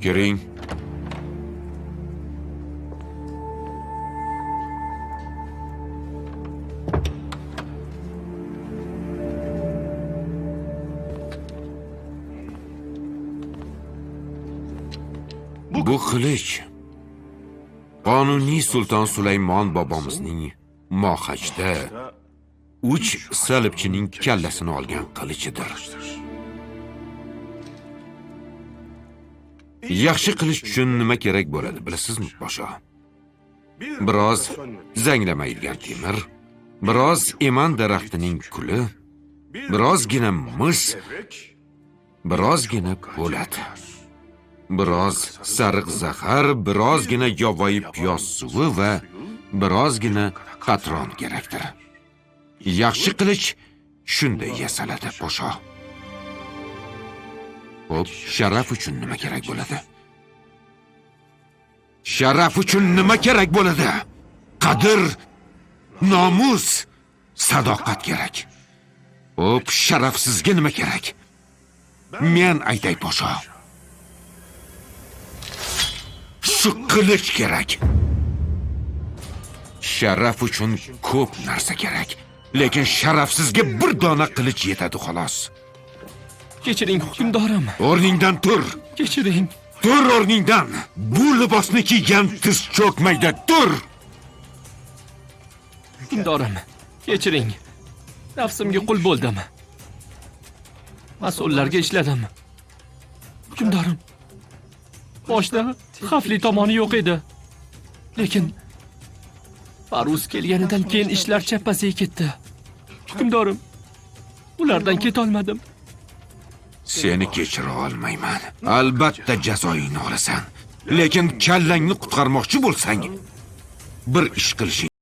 Kiring. Bu qilich qonuniy Sulton Sulaymon bobomizning Moxajda 3 salibchining kallasini olgan qilichidir. Yaxshi qilish uchun nima kerak bo'ladi, bilasizmi, Podsho? Biroz zanglamaydigan temir, biroz eman daraxtining kuli, birozgina mis, birozgina po'lat, biroz sariq zahar, birozgina yovvoyi piyoz suvi va birozgina qatron kerakdir. Yaxshi qilich shunday yasaladi, Podsho. Xo'p, sharaf uchun nima kerak bo'ladi? Sharaf uchun nima kerak bo'ladi? Qadr, nomus, sadoqat kerak. Xo'p, sharafsizga nima kerak? Men aytay, Podsho. Shu qilich kerak. Sharaf uchun ko'p narsa kerak, lekin sharafsizga bir dona qilich yetadi xolos. Kechiring, hukmdorim. O'rningdan tur. Kechiring. Tur o'rningdan. Bu libosni kiygan tiz cho'kmaydi. Tur. Hukmdorim, kechiring. Nafsimga qul bo'ldim. Mas'ullarga ishladim. Hukmdorim, boshda xavfli tomoni yo'q edi. Lekin Faruz kelganidan keyin ishlar chappasiga ketdi. Hukmdorim, ulardan ketolmadim. Seni kechira olmayman. Albatta jazoingni olasan. Lekin kallangni qutqarmoqchi bo'lsang, bir ish qilishing